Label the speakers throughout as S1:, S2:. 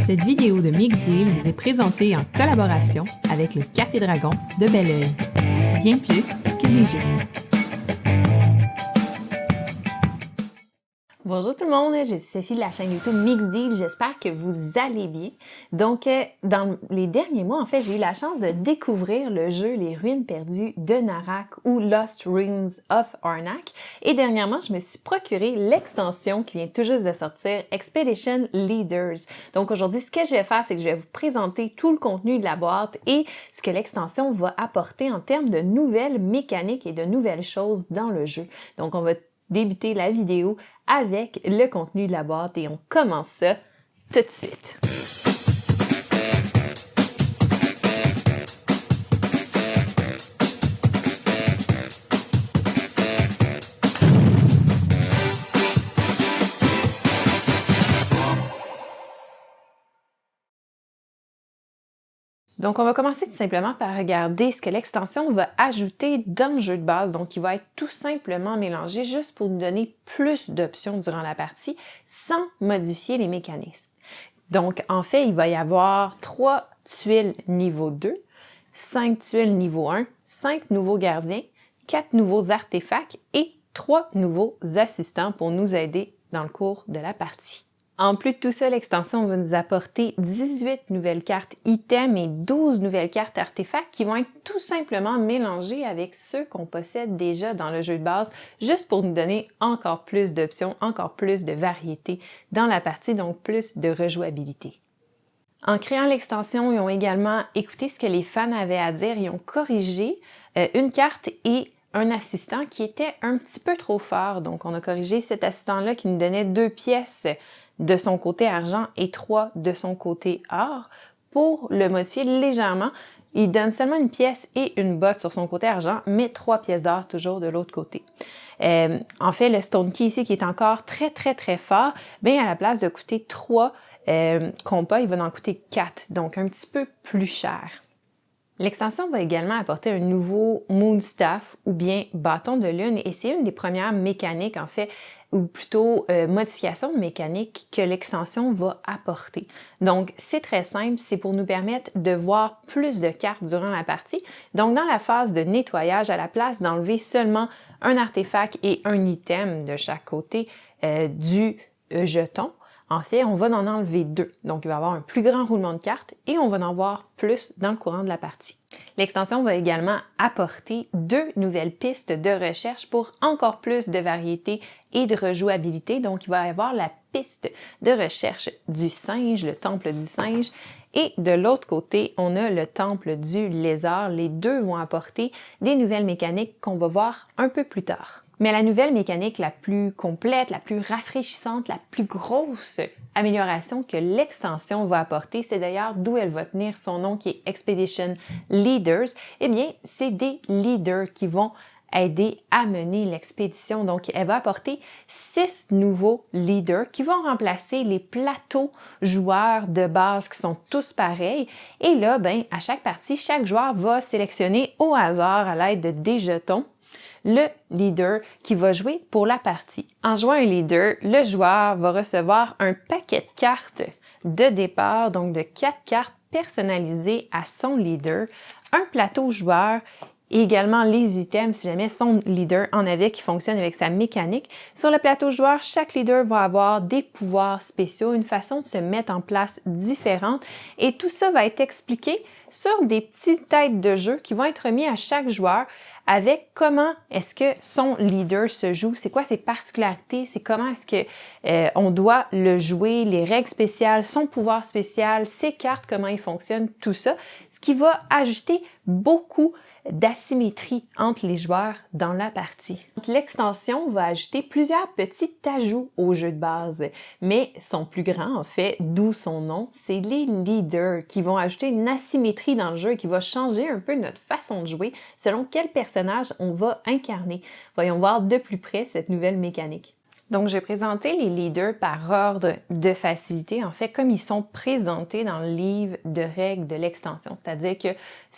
S1: Cette vidéo de Mixdeal vous est présentée en collaboration avec le Café Dragon de Bel-Oeil. Bien plus que des jeux.
S2: Bonjour tout le monde, je suis Sophie de la chaîne YouTube Mixdeal, j'espère que vous allez bien. Donc, dans les derniers mois, en fait, j'ai eu la chance de découvrir le jeu Les Ruines perdues de Narak ou Lost Ruins of Arnak. Et dernièrement, je me suis procuré l'extension qui vient tout juste de sortir, Expedition Leaders. Donc aujourd'hui, ce que je vais faire, c'est que je vais vous présenter tout le contenu de la boîte et ce que l'extension va apporter en termes de nouvelles mécaniques et de nouvelles choses dans le jeu. Donc, on va débuter la vidéo avec le contenu de la boîte et on commence ça tout de suite. Donc, on va commencer tout simplement par regarder ce que l'extension va ajouter dans le jeu de base. Donc, il va être tout simplement mélangé juste pour nous donner plus d'options durant la partie sans modifier les mécanismes. Donc, en fait, il va y avoir 3 tuiles niveau 2, 5 tuiles niveau 1, 5 nouveaux gardiens, 4 nouveaux artefacts et 3 nouveaux assistants pour nous aider dans le cours de la partie. En plus de tout ça, l'extension va nous apporter 18 nouvelles cartes items et 12 nouvelles cartes artefacts qui vont être tout simplement mélangées avec ceux qu'on possède déjà dans le jeu de base, juste pour nous donner encore plus d'options, encore plus de variété dans la partie, donc plus de rejouabilité. En créant l'extension, ils ont également écouté ce que les fans avaient à dire, ils ont corrigé une carte et un assistant qui était un petit peu trop fort. Donc, on a corrigé cet assistant-là qui nous donnait 2 pièces de son côté argent et 3 de son côté or. Pour le modifier légèrement, il donne seulement une pièce et une botte sur son côté argent, mais 3 pièces d'or toujours de l'autre côté. En fait, le Stone Key ici, qui est encore très fort, bien à la place de coûter 3 compas, il va en coûter 4, donc un petit peu plus cher. L'extension va également apporter un nouveau Moonstaff ou bien bâton de lune et c'est une des premières mécaniques en fait ou plutôt modification de mécanique que l'extension va apporter. Donc c'est très simple, c'est pour nous permettre de voir plus de cartes durant la partie. Donc dans la phase de nettoyage, à la place d'enlever seulement un artefact et un item de chaque côté du jeton, en fait, on va en enlever 2. Donc, il va y avoir un plus grand roulement de cartes et on va en voir plus dans le courant de la partie. L'extension va également apporter 2 nouvelles pistes de recherche pour encore plus de variété et de rejouabilité. Donc, il va y avoir la piste de recherche du singe, le temple du singe, et de l'autre côté, on a le temple du lézard. Les deux vont apporter des nouvelles mécaniques qu'on va voir un peu plus tard. Mais la nouvelle mécanique la plus complète, la plus rafraîchissante, la plus grosse amélioration que l'extension va apporter, c'est d'ailleurs d'où elle va tenir son nom qui est Expedition Leaders. Eh bien, c'est des leaders qui vont aider à mener l'expédition. Donc, elle va apporter 6 nouveaux leaders qui vont remplacer les plateaux joueurs de base qui sont tous pareils. Et là, ben, à chaque partie, chaque joueur va sélectionner au hasard à l'aide de des jetons le leader qui va jouer pour la partie. En jouant un leader, le joueur va recevoir un paquet de cartes de départ, donc de 4 cartes personnalisées à son leader, un plateau joueur et également les items si jamais son leader en avait qui fonctionne avec sa mécanique. Sur le plateau joueur, chaque leader va avoir des pouvoirs spéciaux, une façon de se mettre en place différente et tout ça va être expliqué sur des petites têtes de jeu qui vont être mis à chaque joueur avec comment est-ce que son leader se joue, c'est quoi ses particularités, c'est comment est-ce que on doit le jouer, les règles spéciales, son pouvoir spécial, ses cartes, comment ils fonctionnent, tout ça, ce qui va ajouter beaucoup d'asymétrie entre les joueurs dans la partie. L'extension va ajouter plusieurs petits ajouts au jeu de base, mais son plus grand en fait, d'où son nom, c'est les leaders qui vont ajouter une asymétrie dans le jeu et qui va changer un peu notre façon de jouer selon quel personnage on va incarner. Voyons voir de plus près cette nouvelle mécanique. Donc, je vais présenter les leaders par ordre de facilité, en fait, comme ils sont présentés dans le livre de règles de l'extension. C'est-à-dire que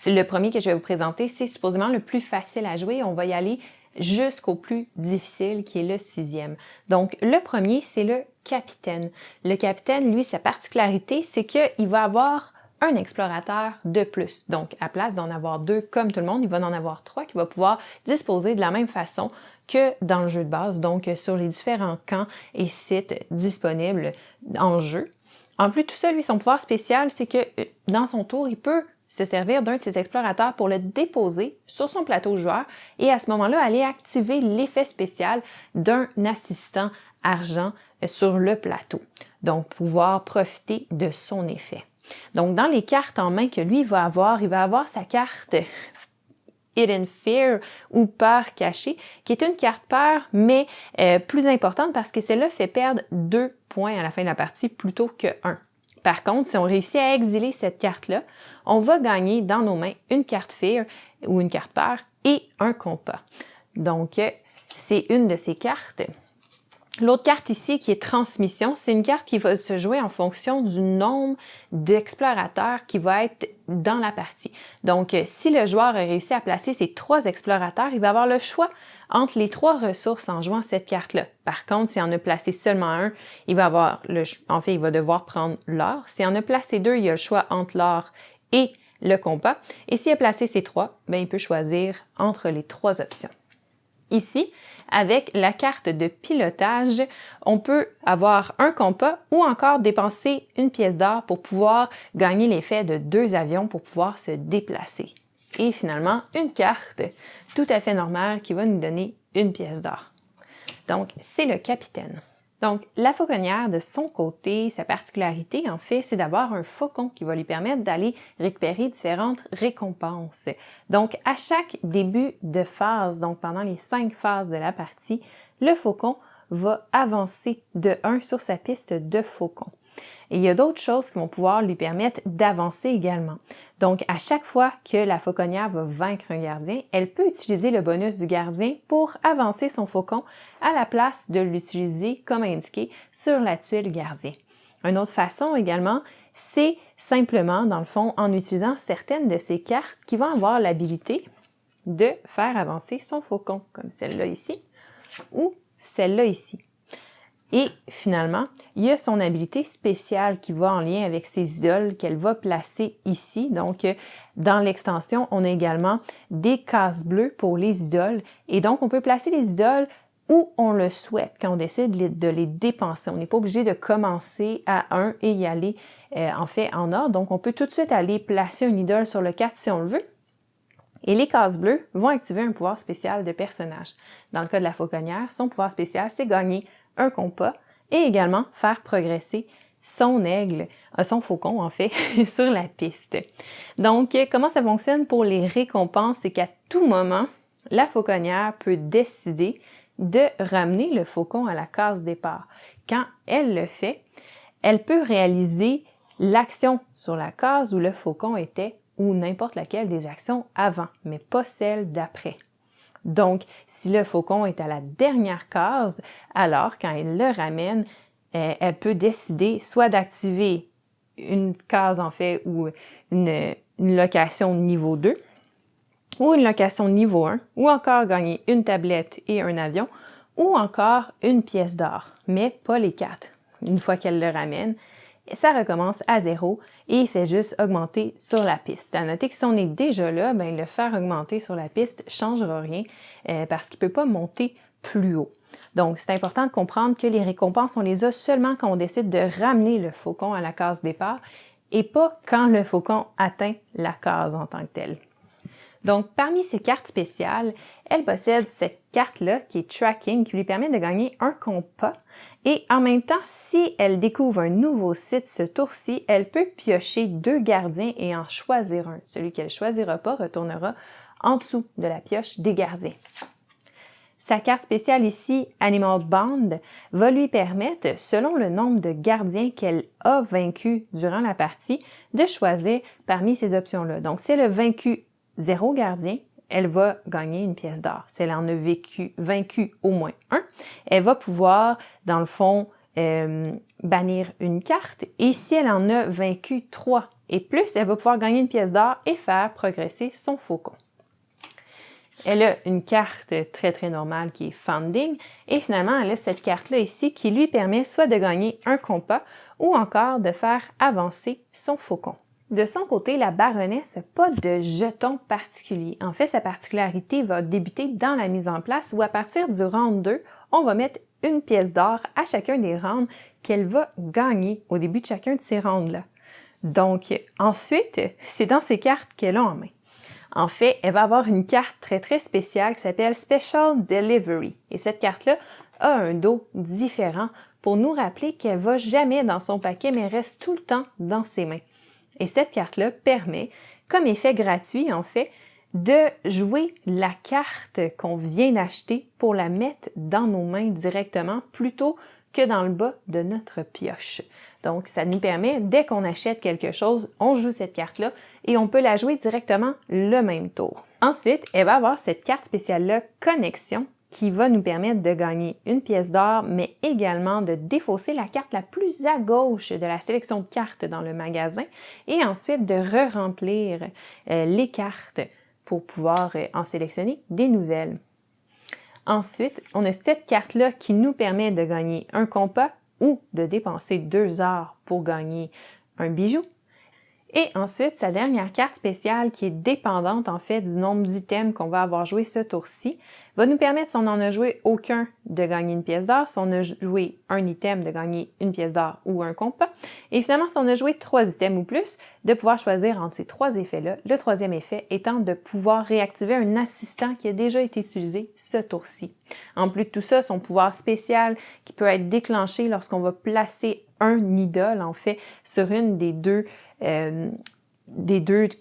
S2: le premier que je vais vous présenter, c'est supposément le plus facile à jouer. On va y aller jusqu'au plus difficile qui est le 6e. Donc, le premier, c'est le capitaine. Le capitaine, lui, sa particularité, c'est qu'il va avoir un explorateur de plus. Donc, à place d'en avoir 2 comme tout le monde, il va en avoir 3 qui va pouvoir disposer de la même façon que dans le jeu de base, donc sur les différents camps et sites disponibles en jeu. En plus de tout ça, lui, son pouvoir spécial, c'est que dans son tour, il peut se servir d'un de ses explorateurs pour le déposer sur son plateau joueur et à ce moment-là, aller activer l'effet spécial d'un assistant argent sur le plateau. Donc, pouvoir profiter de son effet. Donc, dans les cartes en main que lui il va avoir sa carte Hidden Fear ou Peur cachée, qui est une carte peur, mais plus importante parce que celle-là fait perdre 2 points à la fin de la partie plutôt que 1. Par contre, si on réussit à exiler cette carte-là, on va gagner dans nos mains une carte Fear ou une carte peur et un compas. Donc, c'est une de ces cartes. L'autre carte ici, qui est Transmission, c'est une carte qui va se jouer en fonction du nombre d'explorateurs qui va être dans la partie. Donc, si le joueur a réussi à placer ses 3 explorateurs, il va avoir le choix entre les 3 ressources en jouant cette carte-là. Par contre, s'il en a placé seulement un, il va devoir prendre l'or. S'il en a placé 2, il a le choix entre l'or et le compas. Et s'il a placé ces 3, il peut choisir entre les 3 options. Ici, avec la carte de pilotage, on peut avoir un compas ou encore dépenser une pièce d'or pour pouvoir gagner l'effet de 2 avions pour pouvoir se déplacer. Et finalement, une carte tout à fait normale qui va nous donner une pièce d'or. Donc, c'est le capitaine. Donc, la fauconnière, de son côté, sa particularité, en fait, c'est d'avoir un faucon qui va lui permettre d'aller récupérer différentes récompenses. Donc, à chaque début de phase, donc pendant les 5 phases de la partie, le faucon va avancer de 1 sur sa piste de faucon. Et il y a d'autres choses qui vont pouvoir lui permettre d'avancer également. Donc, à chaque fois que la fauconnière va vaincre un gardien, elle peut utiliser le bonus du gardien pour avancer son faucon à la place de l'utiliser comme indiqué sur la tuile gardien. Une autre façon également, c'est simplement, dans le fond, en utilisant certaines de ces cartes qui vont avoir l'habilité de faire avancer son faucon, comme celle-là ici ou celle-là ici. Et finalement, il y a son habilité spéciale qui va en lien avec ses idoles qu'elle va placer ici. Donc, dans l'extension, on a également des cases bleues pour les idoles. Et donc, on peut placer les idoles où on le souhaite quand on décide de les dépenser. On n'est pas obligé de commencer à 1 et y aller en ordre. Donc, on peut tout de suite aller placer une idole sur le 4 si on le veut. Et les cases bleues vont activer un pouvoir spécial de personnage. Dans le cas de la fauconnière, son pouvoir spécial, c'est gagner un compas et également faire progresser son aigle, son faucon en fait, sur la piste. Donc, comment ça fonctionne pour les récompenses? C'est qu'à tout moment, la fauconnière peut décider de ramener le faucon à la case départ. Quand elle le fait, elle peut réaliser l'action sur la case où le faucon était ou n'importe laquelle des actions avant, mais pas celle d'après. Donc, si le faucon est à la dernière case, alors quand elle le ramène, elle peut décider soit d'activer une case en fait ou une location niveau 2 ou une location niveau 1 ou encore gagner une tablette et un avion ou encore une pièce d'or, mais pas les 4. Une fois qu'elle le ramène, ça recommence à 0 et il fait juste augmenter sur la piste. À noter que si on est déjà là, le faire augmenter sur la piste ne changera rien parce qu'il ne peut pas monter plus haut. Donc, c'est important de comprendre que les récompenses, on les a seulement quand on décide de ramener le faucon à la case départ et pas quand le faucon atteint la case en tant que telle. Donc, parmi ces cartes spéciales, elle possède cette carte-là qui est Tracking, qui lui permet de gagner un compas. Et en même temps, si elle découvre un nouveau site ce tour-ci, elle peut piocher 2 gardiens et en choisir un. Celui qu'elle ne choisira pas retournera en dessous de la pioche des gardiens. Sa carte spéciale ici, Animal Bond, va lui permettre, selon le nombre de gardiens qu'elle a vaincus durant la partie, de choisir parmi ces options-là. Donc, si elle a vaincu 0 gardien, elle va gagner une pièce d'or. Si elle en a vaincu au moins 1, elle va pouvoir, dans le fond, bannir une carte. Et si elle en a vaincu 3 et plus, elle va pouvoir gagner une pièce d'or et faire progresser son faucon. Elle a une carte très normale qui est Funding et finalement elle a cette carte-là ici qui lui permet soit de gagner un compas ou encore de faire avancer son faucon. De son côté, la baronesse n'a pas de jeton particulier. En fait, sa particularité va débuter dans la mise en place où à partir du round 2, on va mettre une pièce d'or à chacun des rounds qu'elle va gagner au début de chacun de ces rounds-là. Donc, ensuite, c'est dans ces cartes qu'elle a en main. En fait, elle va avoir une carte très spéciale qui s'appelle Special Delivery. Et cette carte-là a un dos différent pour nous rappeler qu'elle va jamais dans son paquet, mais reste tout le temps dans ses mains. Et cette carte-là permet, comme effet gratuit en fait, de jouer la carte qu'on vient d'acheter pour la mettre dans nos mains directement plutôt que dans le bas de notre pioche. Donc, ça nous permet, dès qu'on achète quelque chose, on joue cette carte-là et on peut la jouer directement le même tour. Ensuite, elle va avoir cette carte spéciale-là, Connexion, qui va nous permettre de gagner une pièce d'or, mais également de défausser la carte la plus à gauche de la sélection de cartes dans le magasin et ensuite de re-remplir les cartes pour pouvoir en sélectionner des nouvelles. Ensuite, on a cette carte-là qui nous permet de gagner un compas ou de dépenser 2 heures pour gagner un bijou. Et ensuite, sa dernière carte spéciale qui est dépendante en fait du nombre d'items qu'on va avoir joué ce tour-ci, va nous permettre, si on n'en a joué aucun, de gagner une pièce d'or, si on a joué un item, de gagner une pièce d'or ou un compas, et finalement, si on a joué 3 items ou plus, de pouvoir choisir entre ces 3 effets-là, le troisième effet étant de pouvoir réactiver un assistant qui a déjà été utilisé ce tour-ci. En plus de tout ça, son pouvoir spécial qui peut être déclenché lorsqu'on va placer un idole, en fait, sur une des deux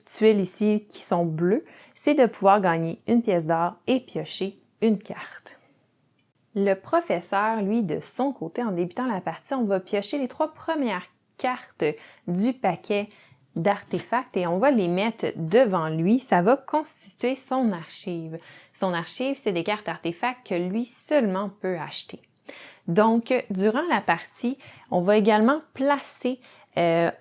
S2: tuiles ici qui sont bleues, c'est de pouvoir gagner une pièce d'or et piocher une carte. Le professeur, lui, de son côté, en débutant la partie, on va piocher les 3 premières cartes du paquet d'artefacts et on va les mettre devant lui. Ça va constituer son archive. Son archive, c'est des cartes artefacts que lui seulement peut acheter. Donc, durant la partie, on va également placer à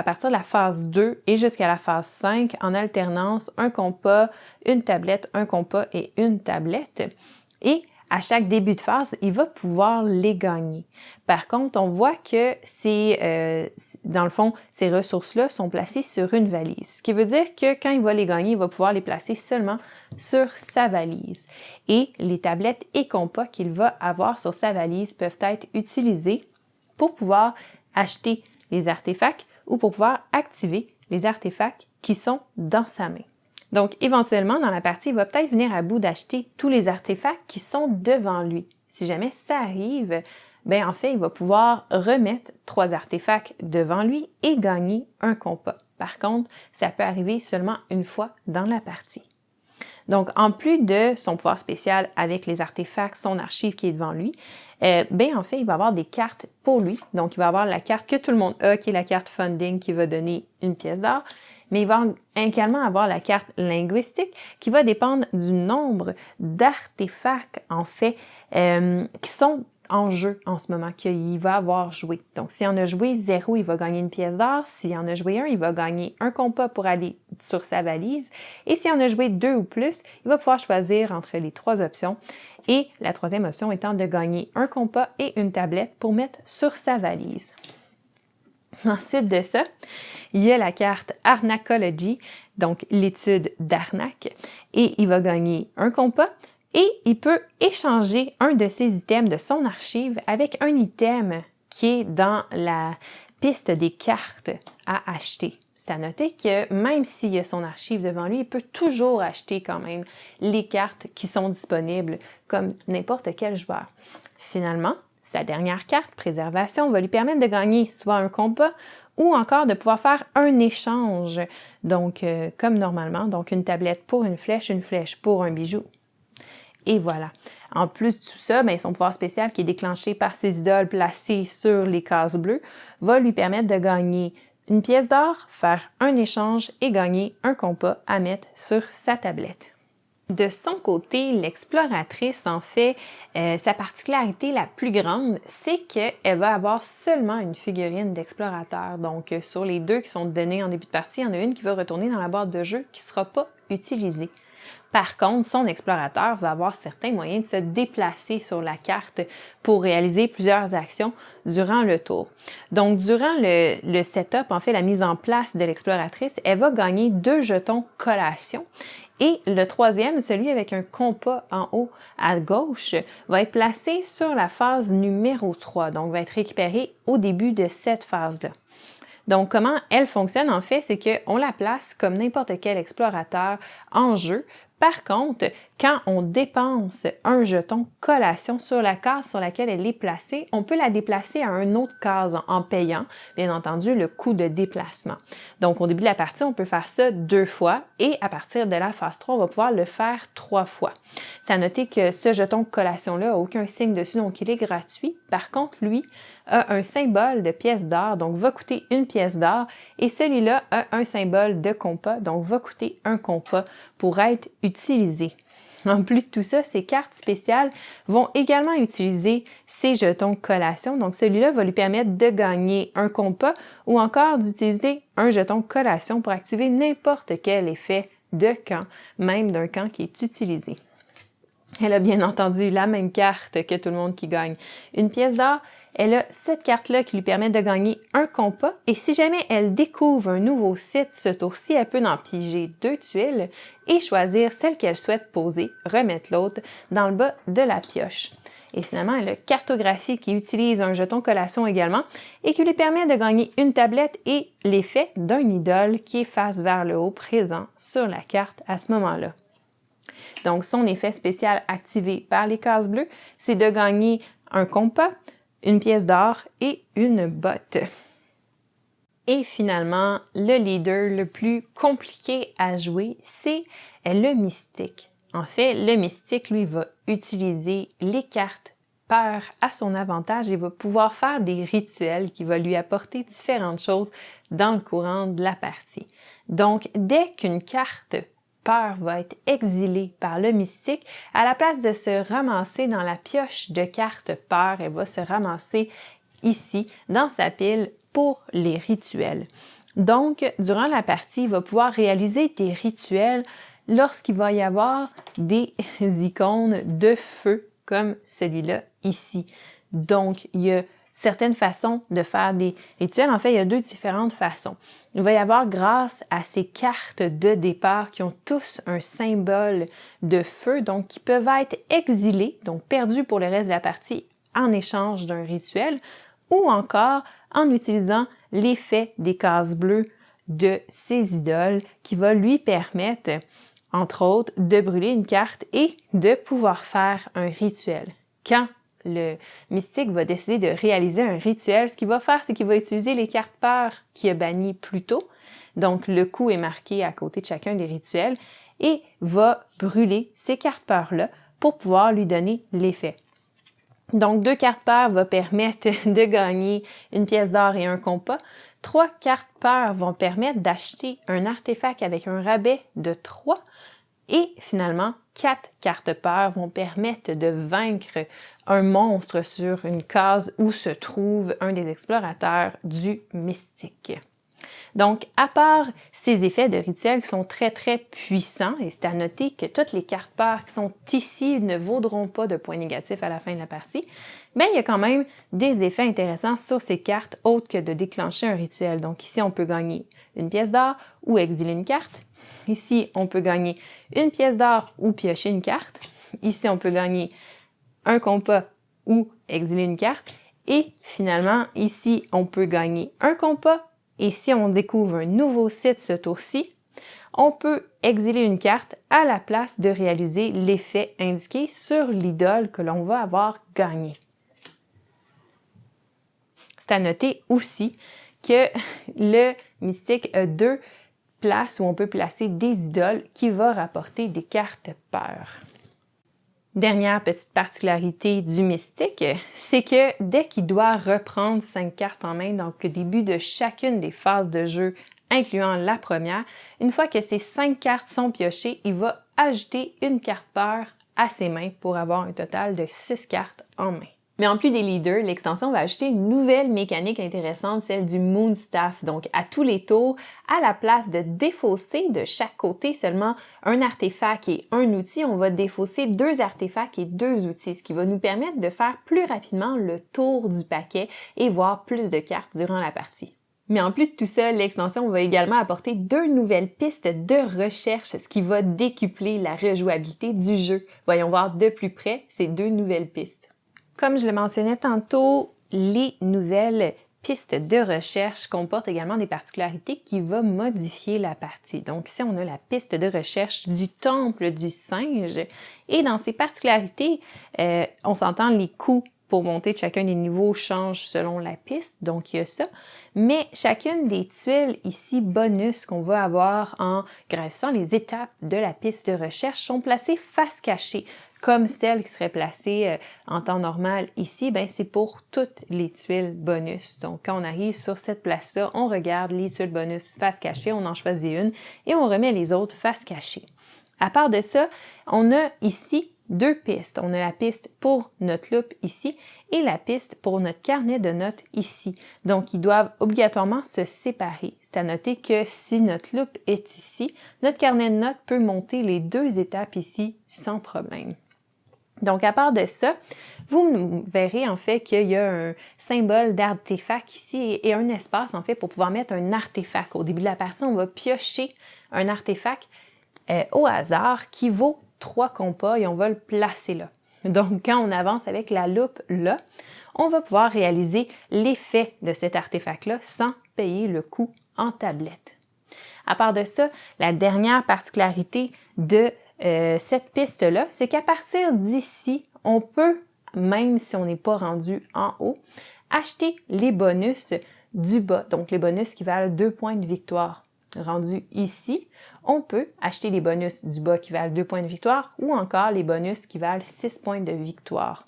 S2: partir de la phase 2 et jusqu'à la phase 5, en alternance, un compas, une tablette, un compas et une tablette. Et à chaque début de phase, il va pouvoir les gagner. Par contre, on voit que dans le fond, ces ressources-là sont placées sur une valise. Ce qui veut dire que quand il va les gagner, il va pouvoir les placer seulement sur sa valise. Et les tablettes et compas qu'il va avoir sur sa valise peuvent être utilisés pour pouvoir acheter les artefacts ou pour pouvoir activer les artefacts qui sont dans sa main. Donc, éventuellement, dans la partie, il va peut-être venir à bout d'acheter tous les artefacts qui sont devant lui. Si jamais ça arrive, en fait, il va pouvoir remettre 3 artefacts devant lui et gagner un compas. Par contre, ça peut arriver seulement une fois dans la partie. Donc, en plus de son pouvoir spécial avec les artefacts, son archive qui est devant lui, en fait, il va avoir des cartes pour lui. Donc, il va avoir la carte que tout le monde a, qui est la carte Funding, qui va donner une pièce d'or. Mais il va également avoir la carte linguistique qui va dépendre du nombre d'artefacts, en fait, qui sont en jeu en ce moment, qu'il va avoir joué. Donc, s'il en a joué 0, il va gagner une pièce d'or. S'il en a joué 1, il va gagner un compas pour aller sur sa valise. Et s'il en a joué 2 ou plus, il va pouvoir choisir entre les 3 options. Et la troisième option étant de gagner un compas et une tablette pour mettre sur sa valise. Ensuite de ça, il y a la carte Arnacology, donc l'étude d'arnaque, et il va gagner un compas et il peut échanger un de ses items de son archive avec un item qui est dans la piste des cartes à acheter. C'est à noter que même s'il y a son archive devant lui, il peut toujours acheter quand même les cartes qui sont disponibles comme n'importe quel joueur. Finalement, sa dernière carte, Préservation, va lui permettre de gagner soit un compas ou encore de pouvoir faire un échange, donc comme normalement, donc une tablette pour une flèche pour un bijou. Et voilà. En plus de tout ça, son pouvoir spécial qui est déclenché par ses idoles placées sur les cases bleues va lui permettre de gagner une pièce d'or, faire un échange et gagner un compas à mettre sur sa tablette. De son côté, l'exploratrice, en fait, sa particularité la plus grande, c'est qu'elle va avoir seulement une figurine d'explorateur. Donc, sur les 2 qui sont données en début de partie, il y en a une qui va retourner dans la boîte de jeu qui ne sera pas utilisée. Par contre, son explorateur va avoir certains moyens de se déplacer sur la carte pour réaliser plusieurs actions durant le tour. Donc, durant le setup, en fait, la mise en place de l'exploratrice, elle va gagner 2 jetons collation. Et le troisième, celui avec un compas en haut à gauche, va être placé sur la phase numéro 3, donc va être récupéré au début de cette phase-là. Donc, comment elle fonctionne, en fait, c'est qu'on la place comme n'importe quel explorateur en jeu. Par contre, quand on dépense un jeton collation sur la case sur laquelle elle est placée, on peut la déplacer à une autre case en payant, bien entendu, le coût de déplacement. Donc, au début de la partie, on peut faire ça 2 fois et à partir de la phase 3, on va pouvoir le faire 3 fois. C'est à noter que ce jeton collation-là n'a aucun signe dessus, donc il est gratuit. Par contre, lui a un symbole de pièce d'or, donc va coûter 1 pièce d'or, et celui-là a un symbole de compas, donc va coûter 1 compas pour être utilisé. En plus de tout ça, ces cartes spéciales vont également utiliser ces jetons collation. Donc, celui-là va lui permettre de gagner un compas ou encore d'utiliser un jeton collation pour activer n'importe quel effet de camp, même d'un camp qui est utilisé. Elle a bien entendu la même carte que tout le monde qui gagne 1 pièce d'or. Elle a cette carte-là qui lui permet de gagner un compas. Et si jamais elle découvre un nouveau site ce tour-ci, elle peut en piger 2 tuiles et choisir celle qu'elle souhaite poser, remettre l'autre dans le bas de la pioche. Et finalement, elle a cartographie qui utilise un jeton collation également et qui lui permet de gagner une tablette et l'effet d'un idole qui est face vers le haut présent sur la carte à ce moment-là. Donc, son effet spécial activé par les cases bleues, c'est de gagner un compas, 1 pièce d'or et une botte. Et finalement, le leader le plus compliqué à jouer, c'est le mystique. En fait, le mystique, lui, va utiliser les cartes peur à son avantage et va pouvoir faire des rituels qui vont lui apporter différentes choses dans le courant de la partie. Donc, dès qu'une carte peur va être exilée par le mystique, à la place de se ramasser dans la pioche de cartes peur, elle va se ramasser ici, dans sa pile, pour les rituels. Donc, durant la partie, il va pouvoir réaliser des rituels lorsqu'il va y avoir des icônes de feu, comme celui-là ici. Donc, il y a certaines façons de faire des rituels. En fait, il y a 2 différentes façons. Il va y avoir, grâce à ces cartes de départ qui ont tous un symbole de feu, donc qui peuvent être exilés, donc perdus pour le reste de la partie en échange d'un rituel, ou encore en utilisant l'effet des cases bleues de ces idoles qui va lui permettre, entre autres, de brûler une carte et de pouvoir faire un rituel. Quand le mystique va décider de réaliser un rituel, ce qu'il va faire, c'est qu'il va utiliser les cartes peur qu'il a bannies plus tôt. Donc, le coup est marqué à côté de chacun des rituels et va brûler ces cartes peur-là pour pouvoir lui donner l'effet. Donc, 2 cartes peur vont permettre de gagner 1 pièce d'or et un compas. 3 cartes peur vont permettre d'acheter un artefact avec un rabais de 3. Et finalement, 4 cartes peur vont permettre de vaincre un monstre sur une case où se trouve un des explorateurs du mystique. Donc, à part ces effets de rituel qui sont très, très puissants, et c'est à noter que toutes les cartes peur qui sont ici ne vaudront pas de points négatifs à la fin de la partie, mais il y a quand même des effets intéressants sur ces cartes autres que de déclencher un rituel. Donc ici, on peut gagner 1 pièce d'or ou exiler une carte. Ici, on peut gagner 1 pièce d'or ou piocher une carte. Ici, on peut gagner un compas ou exiler une carte. Et finalement, ici, on peut gagner un compas. Et si on découvre un nouveau site ce tour-ci, on peut exiler une carte à la place de réaliser l'effet indiqué sur l'idole que l'on va avoir gagné. C'est à noter aussi que le mystique a 2 places où on peut placer des idoles qui vont rapporter des cartes peur. Dernière petite particularité du mystique, c'est que dès qu'il doit reprendre 5 cartes en main, donc au début de chacune des phases de jeu, incluant la première, une fois que ces 5 cartes sont piochées, il va ajouter une carte peur à ses mains pour avoir un total de 6 cartes en main. Mais en plus des leaders, l'extension va ajouter une nouvelle mécanique intéressante, celle du Moon Staff. Donc, à tous les tours, à la place de défausser de chaque côté seulement un artefact et un outil, on va défausser 2 artefacts et 2 outils, ce qui va nous permettre de faire plus rapidement le tour du paquet et voir plus de cartes durant la partie. Mais en plus de tout ça, l'extension va également apporter 2 nouvelles pistes de recherche, ce qui va décupler la rejouabilité du jeu. Voyons voir de plus près ces 2 nouvelles pistes. Comme je le mentionnais tantôt, les nouvelles pistes de recherche comportent également des particularités qui vont modifier la partie. Donc ici, on a la piste de recherche du temple du singe et dans ces particularités, on s'entend les coûts pour monter de chacun des niveaux changent selon la piste, donc il y a ça. Mais chacune des tuiles ici bonus qu'on va avoir en gravissant les étapes de la piste de recherche sont placées face cachée, comme celle qui serait placée en temps normal ici, c'est pour toutes les tuiles bonus. Donc quand on arrive sur cette place-là, on regarde les tuiles bonus face cachée, on en choisit une et on remet les autres face cachée. À part de ça, on a ici 2 pistes. On a la piste pour notre loupe ici et la piste pour notre carnet de notes ici. Donc, ils doivent obligatoirement se séparer. C'est à noter que si notre loupe est ici, notre carnet de notes peut monter les 2 étapes ici sans problème. Donc, à part de ça, vous verrez en fait qu'il y a un symbole d'artefact ici et un espace en fait pour pouvoir mettre un artefact. Au début de la partie, on va piocher un artefact au hasard qui vaut 3 compas et on va le placer là. Donc, quand on avance avec la loupe là, on va pouvoir réaliser l'effet de cet artefact-là sans payer le coût en tablette. À part de ça, la dernière particularité de cette piste-là, c'est qu'à partir d'ici, on peut, même si on n'est pas rendu en haut, acheter les bonus du bas, donc les bonus qui valent 2 points de victoire. Rendu ici, on peut acheter les bonus du bas qui valent 2 points de victoire ou encore les bonus qui valent 6 points de victoire.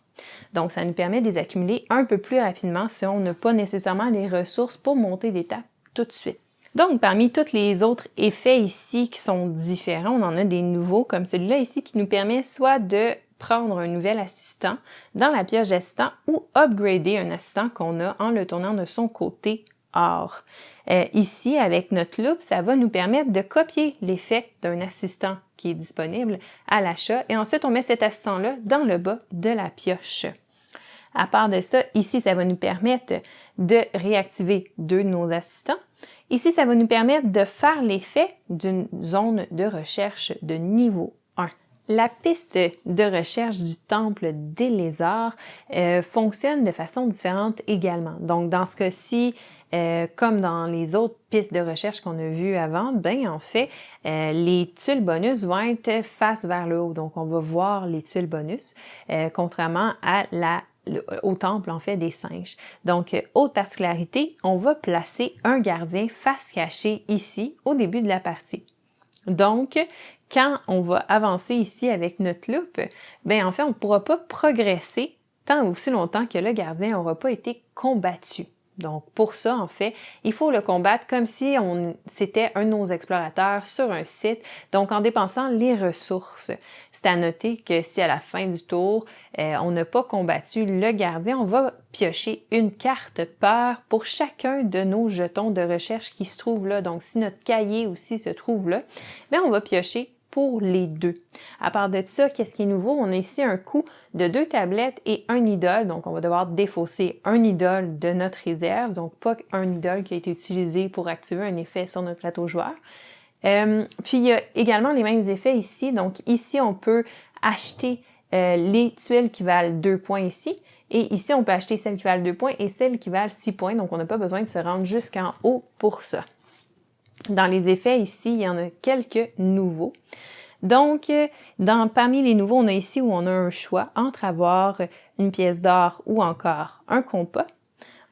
S2: Donc, ça nous permet de les accumuler un peu plus rapidement si on n'a pas nécessairement les ressources pour monter d'étape tout de suite. Donc, parmi tous les autres effets ici qui sont différents, on en a des nouveaux comme celui-là ici qui nous permet soit de prendre un nouvel assistant dans la pioche d'assistant ou upgrader un assistant qu'on a en le tournant de son côté or. Ici, avec notre loupe, ça va nous permettre de copier l'effet d'un assistant qui est disponible à l'achat et ensuite on met cet assistant-là dans le bas de la pioche. À part de ça, ici, ça va nous permettre de réactiver 2 de nos assistants. Ici, ça va nous permettre de faire l'effet d'une zone de recherche de niveau 1. La piste de recherche du temple des lézards fonctionne de façon différente également. Donc, dans ce cas-ci, comme dans les autres pistes de recherche qu'on a vues avant, en fait, les tuiles bonus vont être face vers le haut. Donc, on va voir les tuiles bonus, contrairement à au temple, en fait, des singes. Donc, autre particularité, on va placer un gardien face cachée ici, au début de la partie. Donc, quand on va avancer ici avec notre loupe, en fait, on ne pourra pas progresser tant aussi longtemps que le gardien n'aura pas été combattu. Donc, pour ça, en fait, il faut le combattre comme si c'était un de nos explorateurs sur un site, donc en dépensant les ressources. C'est à noter que si à la fin du tour, on n'a pas combattu le gardien, on va piocher une carte peur pour chacun de nos jetons de recherche qui se trouvent là. Donc, si notre cahier aussi se trouve là, on va piocher pour les 2. À part de ça, qu'est-ce qui est nouveau? On a ici un coût de 2 tablettes et un idole. Donc, on va devoir défausser un idole de notre réserve. Donc, pas un idole qui a été utilisé pour activer un effet sur notre plateau joueur. Puis, il y a également les mêmes effets ici. Donc, ici, on peut acheter les tuiles qui valent 2 points ici. Et ici, on peut acheter celles qui valent 2 points et celles qui valent 6 points. Donc, on n'a pas besoin de se rendre jusqu'en haut pour ça. Dans les effets ici, il y en a quelques nouveaux. Donc, parmi les nouveaux, on a ici où on a un choix entre avoir une pièce d'or ou encore un compas.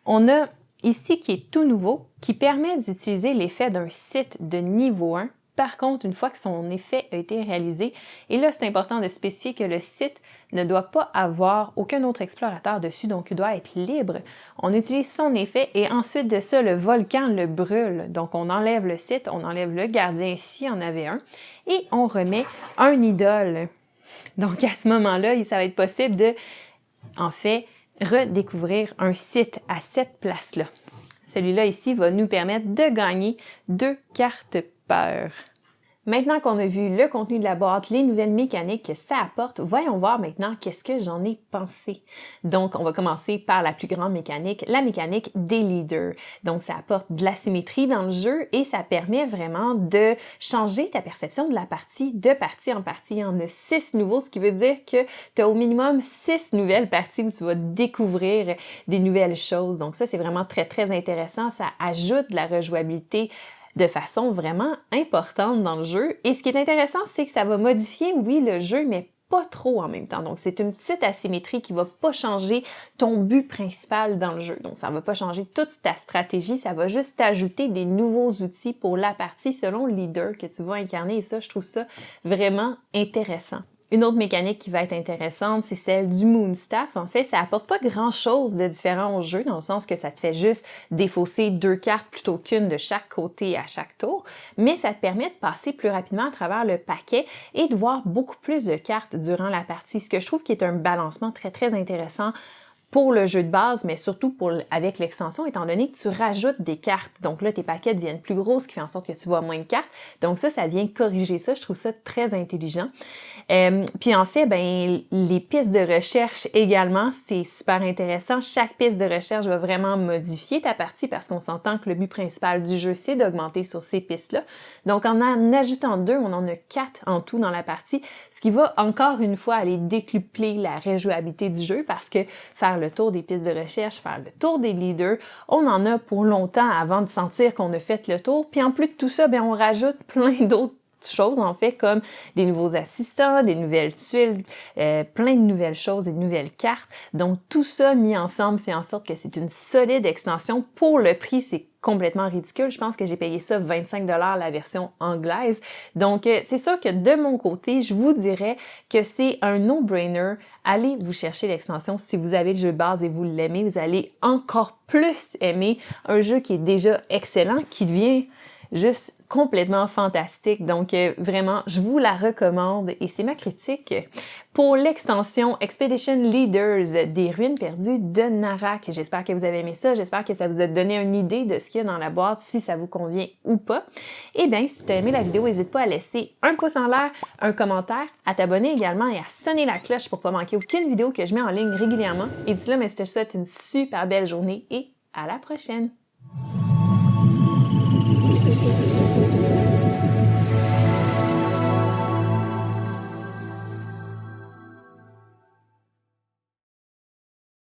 S2: On a ici qui est tout nouveau, qui permet d'utiliser l'effet d'un site de niveau 1. Par contre, une fois que son effet a été réalisé, et là, c'est important de spécifier que le site ne doit pas avoir aucun autre explorateur dessus, donc il doit être libre. On utilise son effet et ensuite de ça, le volcan le brûle. Donc, on enlève le site, on enlève le gardien s'il y en avait un, et on remet un idole. Donc, à ce moment-là, ça va être possible de, en fait, redécouvrir un site à cette place-là. Celui-là ici va nous permettre de gagner 2 cartes peur. Maintenant qu'on a vu le contenu de la boîte, les nouvelles mécaniques que ça apporte, voyons voir maintenant qu'est-ce que j'en ai pensé. Donc, on va commencer par la plus grande mécanique, la mécanique des leaders. Donc, ça apporte de la symétrie dans le jeu et ça permet vraiment de changer ta perception de la partie de partie en partie. Il y en a 6 nouveaux, ce qui veut dire que tu as au minimum 6 nouvelles parties où tu vas découvrir des nouvelles choses. Donc, ça, c'est vraiment très, très intéressant. Ça ajoute de la rejouabilité de façon vraiment importante dans le jeu. Et ce qui est intéressant, c'est que ça va modifier, oui, le jeu, mais pas trop en même temps. Donc, c'est une petite asymétrie qui va pas changer ton but principal dans le jeu. Donc, ça va pas changer toute ta stratégie, ça va juste t'ajouter des nouveaux outils pour la partie selon le leader que tu vas incarner. Et ça, je trouve ça vraiment intéressant. Une autre mécanique qui va être intéressante, c'est celle du Moonstaff. En fait, ça apporte pas grand-chose de différent au jeu, dans le sens que ça te fait juste défausser 2 cartes plutôt qu'une de chaque côté à chaque tour, mais ça te permet de passer plus rapidement à travers le paquet et de voir beaucoup plus de cartes durant la partie, ce que je trouve qui est un balancement très, très intéressant pour le jeu de base, mais surtout avec l'extension, étant donné que tu rajoutes des cartes. Donc là, tes paquets deviennent plus gros, ce qui fait en sorte que tu vois moins de cartes. Donc ça vient corriger ça. Je trouve ça très intelligent. Puis en fait, les pistes de recherche également, c'est super intéressant. Chaque piste de recherche va vraiment modifier ta partie parce qu'on s'entend que le but principal du jeu, c'est d'augmenter sur ces pistes-là. Donc en ajoutant 2, on en a 4 en tout dans la partie, ce qui va encore une fois aller décupler la rejouabilité du jeu parce que faire le tour des pistes de recherche, faire le tour des leaders, on en a pour longtemps avant de sentir qu'on a fait le tour. Puis en plus de tout ça, on rajoute plein d'autres choses en fait, comme des nouveaux assistants, des nouvelles tuiles, plein de nouvelles choses, des nouvelles cartes. Donc tout ça mis ensemble fait en sorte que c'est une solide extension. Pour le prix, c'est complètement ridicule. Je pense que j'ai payé ça 25$ la version anglaise. Donc c'est sûr que de mon côté, je vous dirais que c'est un no-brainer. Allez vous chercher l'extension si vous avez le jeu de base et vous l'aimez. Vous allez encore plus aimer un jeu qui est déjà excellent, qui devient juste complètement fantastique. Donc vraiment, je vous la recommande et c'est ma critique pour l'extension Expedition Leaders des Ruines perdues de Narak. J'espère que vous avez aimé ça. J'espère que ça vous a donné une idée de ce qu'il y a dans la boîte, si ça vous convient ou pas. Et bien, si tu as aimé la vidéo, n'hésite pas à laisser un pouce en l'air, un commentaire, à t'abonner également et à sonner la cloche pour pas manquer aucune vidéo que je mets en ligne régulièrement. Et d'ici là, je te souhaite une super belle journée et à la prochaine!